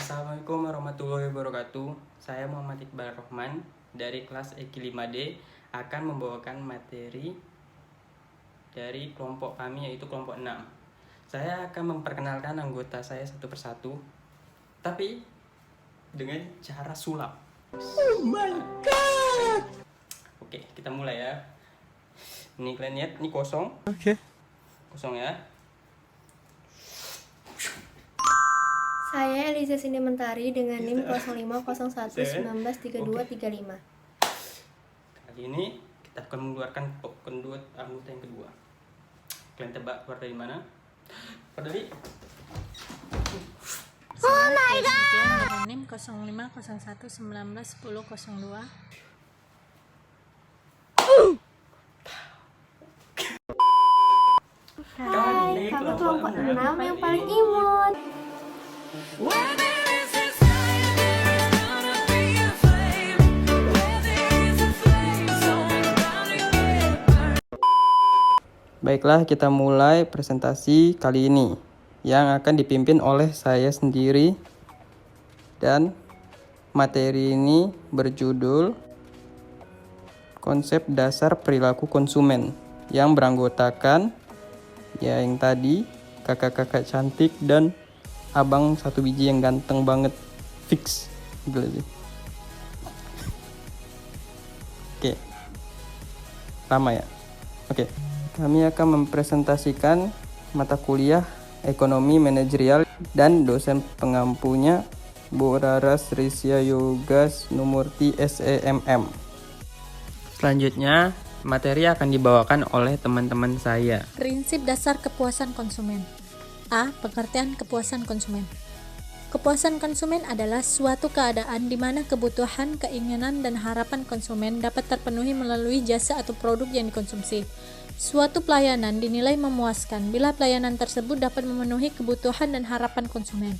Assalamualaikum warahmatullahi wabarakatuh. Saya Muhammad Iqbal Rohman dari kelas EQ 5D akan membawakan materi dari kelompok kami, yaitu kelompok 6. Saya akan memperkenalkan anggota saya satu persatu, tapi dengan cara sulap. Oh my god. Oke, kita mulai ya. Ini kalian lihat, ini kosong. Oke. Kosong ya. Saya Eliza Cindy Mentari dengan NIM 0501193235. Kali ini kita akan mengeluarkan kedua anggota yang kedua. Kalian tebak keluar dari mana? Keluar dari Oh my god. Dengan NIM 0501191002. Hai, kami kelompok 6 yang paling imut. Baiklah, kita mulai presentasi kali ini yang akan dipimpin oleh saya sendiri, dan materi ini berjudul Konsep Dasar Perilaku Konsumen yang beranggotakan ya yang tadi kakak-kakak cantik dan abang satu biji yang ganteng banget, fix gila sih. Oke, lama ya. Oke, kami akan mempresentasikan mata kuliah ekonomi manajerial dan dosen pengampunya Bu Raras Risya Yogas Numurti SEMM. Selanjutnya, materi akan dibawakan oleh teman-teman saya. Prinsip dasar kepuasan konsumen. A. Pengertian kepuasan konsumen. Kepuasan konsumen adalah suatu keadaan di mana kebutuhan, keinginan, dan harapan konsumen dapat terpenuhi melalui jasa atau produk yang dikonsumsi. Suatu pelayanan dinilai memuaskan bila pelayanan tersebut dapat memenuhi kebutuhan dan harapan konsumen.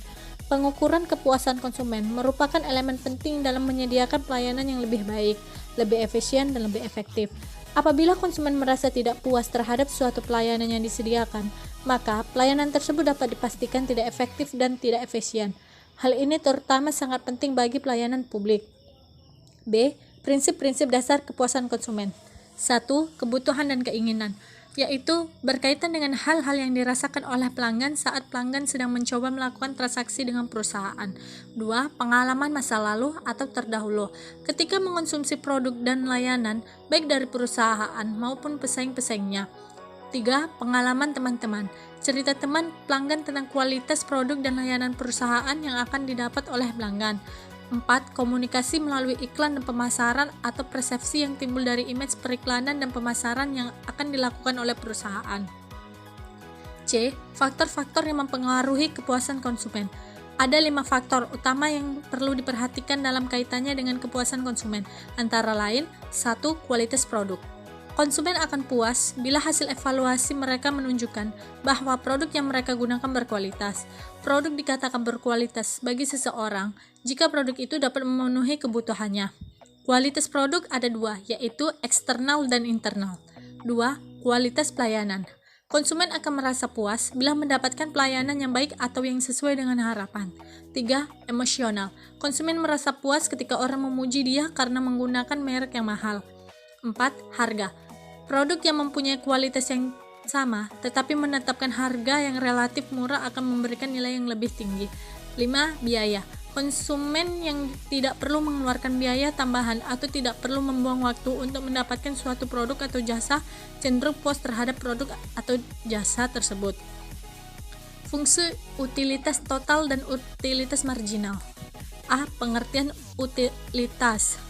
Pengukuran kepuasan konsumen merupakan elemen penting dalam menyediakan pelayanan yang lebih baik, lebih efisien, dan lebih efektif. Apabila konsumen merasa tidak puas terhadap suatu pelayanan yang disediakan, maka pelayanan tersebut dapat dipastikan tidak efektif dan tidak efisien. Hal ini terutama sangat penting bagi pelayanan publik. B. Prinsip-prinsip dasar kepuasan konsumen. 1. Kebutuhan dan keinginan, yaitu berkaitan dengan hal-hal yang dirasakan oleh pelanggan saat pelanggan sedang mencoba melakukan transaksi dengan perusahaan. 2. Pengalaman masa lalu atau terdahulu ketika mengonsumsi produk dan layanan baik dari perusahaan maupun pesaing-pesaingnya. 3. Pengalaman teman-teman, cerita teman pelanggan tentang kualitas produk dan layanan perusahaan yang akan didapat oleh pelanggan. 4. Komunikasi melalui iklan dan pemasaran atau persepsi yang timbul dari image periklanan dan pemasaran yang akan dilakukan oleh perusahaan. C. Faktor-faktor yang mempengaruhi kepuasan konsumen. Ada 5 faktor utama yang perlu diperhatikan dalam kaitannya dengan kepuasan konsumen, antara lain 1. Kualitas produk. Konsumen akan puas bila hasil evaluasi mereka menunjukkan bahwa produk yang mereka gunakan berkualitas. Produk dikatakan berkualitas bagi seseorang jika produk itu dapat memenuhi kebutuhannya. Kualitas produk ada 2, yaitu eksternal dan internal. 2. Kualitas pelayanan. Konsumen akan merasa puas bila mendapatkan pelayanan yang baik atau yang sesuai dengan harapan. 3. Emosional. Konsumen merasa puas ketika orang memuji dia karena menggunakan merek yang mahal. 4. Harga. Produk yang mempunyai kualitas yang sama tetapi menetapkan harga yang relatif murah akan memberikan nilai yang lebih tinggi. 5. Biaya. Konsumen yang tidak perlu mengeluarkan biaya tambahan atau tidak perlu membuang waktu untuk mendapatkan suatu produk atau jasa cenderung puas terhadap produk atau jasa tersebut. Fungsi utilitas total dan utilitas marginal. A. Pengertian utilitas.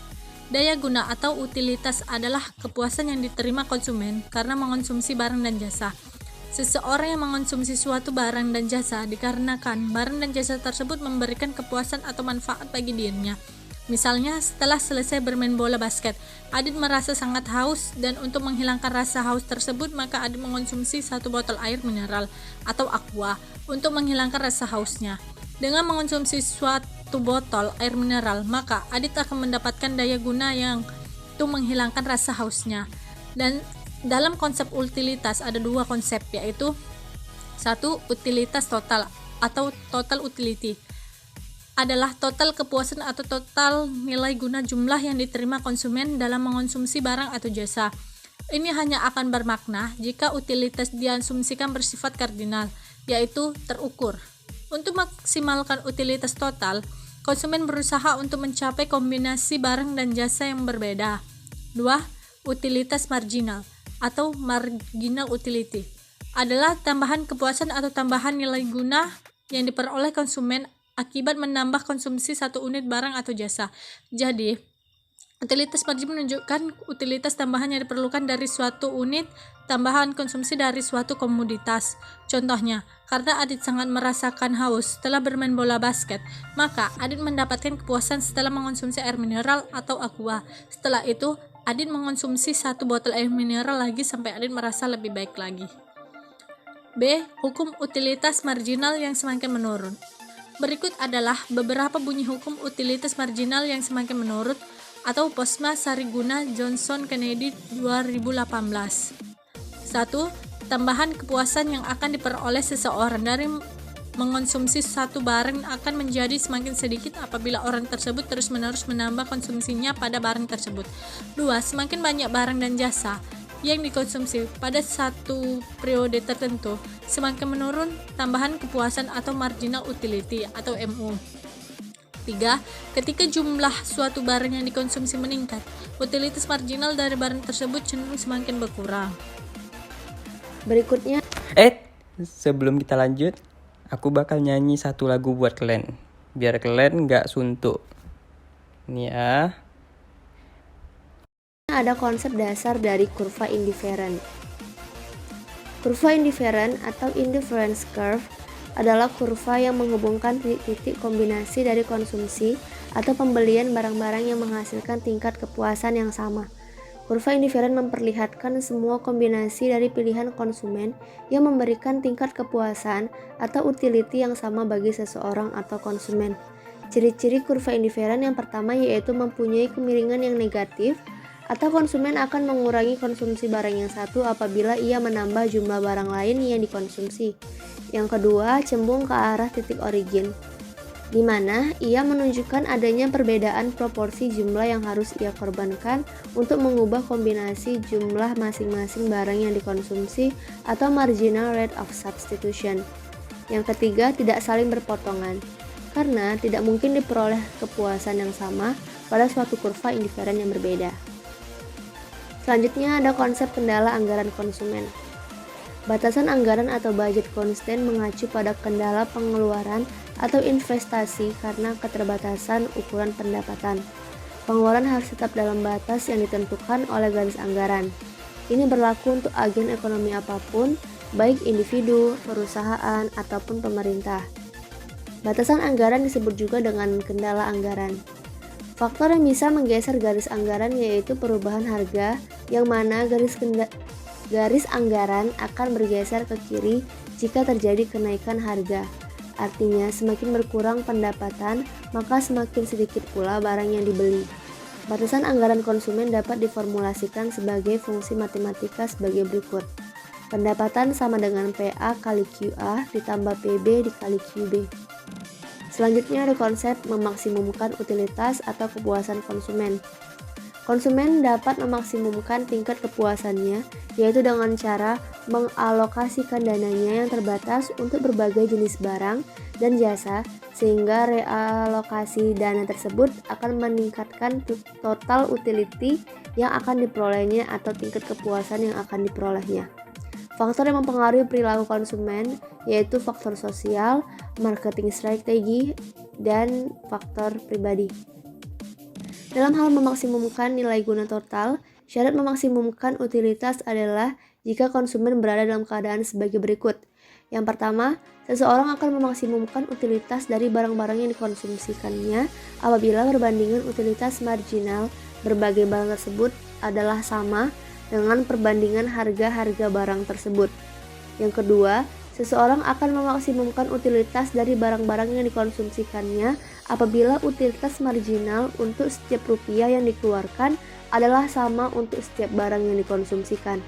Daya guna atau utilitas adalah kepuasan yang diterima konsumen karena mengonsumsi barang dan jasa. Seseorang yang mengonsumsi suatu barang dan jasa dikarenakan barang dan jasa tersebut memberikan kepuasan atau manfaat bagi dirinya. Misalnya, setelah selesai bermain bola basket, Adit merasa sangat haus dan untuk menghilangkan rasa haus tersebut maka Adit mengonsumsi 1 botol air mineral atau aqua untuk menghilangkan rasa hausnya. Dengan mengonsumsi suatu botol air mineral, maka Adit akan mendapatkan daya guna yang itu menghilangkan rasa hausnya. Dan dalam konsep utilitas ada 2 konsep, yaitu 1. Utilitas total atau total utility. adalah total kepuasan atau total nilai guna jumlah yang diterima konsumen dalam mengonsumsi barang atau jasa. Ini hanya akan bermakna jika utilitas diasumsikan bersifat kardinal, yaitu terukur. Untuk maksimalkan utilitas total, konsumen berusaha untuk mencapai kombinasi barang dan jasa yang berbeda. 2. Utilitas marginal atau marginal utility adalah tambahan kepuasan atau tambahan nilai guna yang diperoleh konsumen akibat menambah konsumsi satu unit barang atau jasa. Jadi, utilitas margin menunjukkan utilitas tambahan yang diperlukan dari suatu unit tambahan konsumsi dari suatu komoditas. Contohnya, karena Adit sangat merasakan haus setelah bermain bola basket, maka Adit mendapatkan kepuasan setelah mengonsumsi air mineral atau aqua. Setelah itu, Adit mengonsumsi 1 botol air mineral lagi sampai Adit merasa lebih baik lagi. B. Hukum utilitas marginal yang semakin menurun. Berikut adalah beberapa bunyi hukum utilitas marginal yang semakin menurun atau Posma Sariguna Johnson Kennedy 2018. 1. Tambahan kepuasan yang akan diperoleh seseorang dari mengonsumsi satu barang akan menjadi semakin sedikit apabila orang tersebut terus-menerus menambah konsumsinya pada barang tersebut. 2. Semakin banyak barang dan jasa yang dikonsumsi pada satu periode tertentu, semakin menurun tambahan kepuasan atau marginal utility atau MU. 3. Ketika jumlah suatu barang yang dikonsumsi meningkat, utilitas marginal dari barang tersebut cenderung semakin berkurang. Berikutnya, Sebelum kita lanjut, aku bakal nyanyi satu lagu buat kalian, biar kalian gak suntuk. Nih ya. ada konsep dasar dari kurva indifferent. Kurva indifferent atau indifference curve adalah kurva yang menghubungkan titik-titik kombinasi dari konsumsi atau pembelian barang-barang yang menghasilkan tingkat kepuasan yang sama. Kurva indifferent memperlihatkan semua kombinasi dari pilihan konsumen yang memberikan tingkat kepuasan atau utility yang sama bagi seseorang atau konsumen. Ciri-ciri kurva indifferent yang pertama yaitu mempunyai kemiringan yang negatif, atau konsumen akan mengurangi konsumsi barang yang satu apabila ia menambah jumlah barang lain yang dikonsumsi. Yang kedua, cembung ke arah titik origin, di mana ia menunjukkan adanya perbedaan proporsi jumlah yang harus ia korbankan untuk mengubah kombinasi jumlah masing-masing barang yang dikonsumsi atau marginal rate of substitution. Yang ketiga, tidak saling berpotongan, karena tidak mungkin diperoleh kepuasan yang sama pada suatu kurva indifferent yang berbeda. Selanjutnya ada konsep kendala anggaran konsumen. Batasan anggaran atau budget constant mengacu pada kendala pengeluaran atau investasi karena keterbatasan ukuran pendapatan. Pengeluaran harus tetap dalam batas yang ditentukan oleh garis anggaran. Ini berlaku untuk agen ekonomi apapun, baik individu, perusahaan, ataupun pemerintah. Batasan anggaran disebut juga dengan kendala anggaran. Faktor yang bisa menggeser garis anggaran yaitu perubahan harga, yang mana garis anggaran akan bergeser ke kiri jika terjadi kenaikan harga. Artinya, semakin berkurang pendapatan, maka semakin sedikit pula barang yang dibeli. Batasan anggaran konsumen dapat diformulasikan sebagai fungsi matematika sebagai berikut. Pendapatan sama dengan PA kali QA ditambah PB dikali QB. Selanjutnya ada konsep memaksimumkan utilitas atau kepuasan konsumen. Konsumen dapat memaksimumkan tingkat kepuasannya, yaitu dengan cara mengalokasikan dananya yang terbatas untuk berbagai jenis barang dan jasa, sehingga realokasi dana tersebut akan meningkatkan total utility yang akan diperolehnya atau tingkat kepuasan yang akan diperolehnya. Faktor yang mempengaruhi perilaku konsumen yaitu faktor sosial, marketing strategi, dan faktor pribadi. Dalam hal memaksimumkan nilai guna total, syarat memaksimumkan utilitas adalah jika konsumen berada dalam keadaan sebagai berikut. Yang pertama, seseorang akan memaksimumkan utilitas dari barang-barang yang dikonsumsikannya apabila perbandingan utilitas marginal berbagai barang tersebut adalah sama dengan perbandingan harga-harga barang tersebut. Yang kedua, seseorang akan memaksimumkan utilitas dari barang-barang yang dikonsumsikannya apabila utilitas marginal untuk setiap rupiah yang dikeluarkan adalah sama untuk setiap barang yang dikonsumsikan.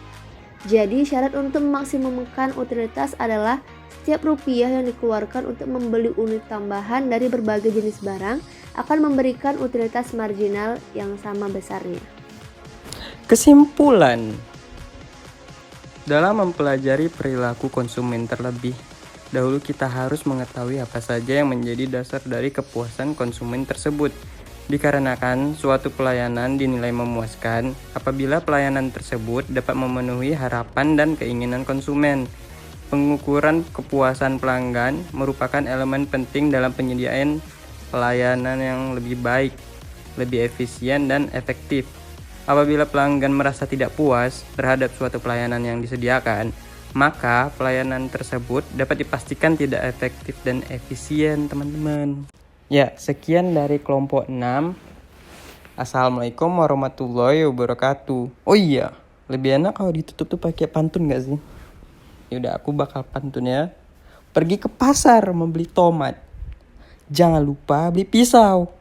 Jadi, syarat untuk memaksimumkan utilitas adalah Setiap rupiah yang dikeluarkan untuk membeli unit tambahan dari berbagai jenis barang akan memberikan utilitas marginal yang sama besarnya. Kesimpulan, dalam mempelajari perilaku konsumen terlebih dahulu kita harus mengetahui apa saja yang menjadi dasar dari kepuasan konsumen tersebut. Dikarenakan suatu pelayanan dinilai memuaskan apabila pelayanan tersebut dapat memenuhi harapan dan keinginan konsumen. Pengukuran kepuasan pelanggan merupakan elemen penting dalam penyediaan pelayanan yang lebih baik, lebih efisien dan efektif. Apabila pelanggan merasa tidak puas terhadap suatu pelayanan yang disediakan, maka pelayanan tersebut dapat dipastikan tidak efektif dan efisien, teman-teman. Ya, sekian dari kelompok 6. Assalamualaikum warahmatullahi wabarakatuh. Oh iya, lebih enak kalau ditutup tuh pakai pantun gak sih? Yaudah, aku bakal pantun ya. Pergi ke pasar membeli tomat, jangan lupa beli pisau.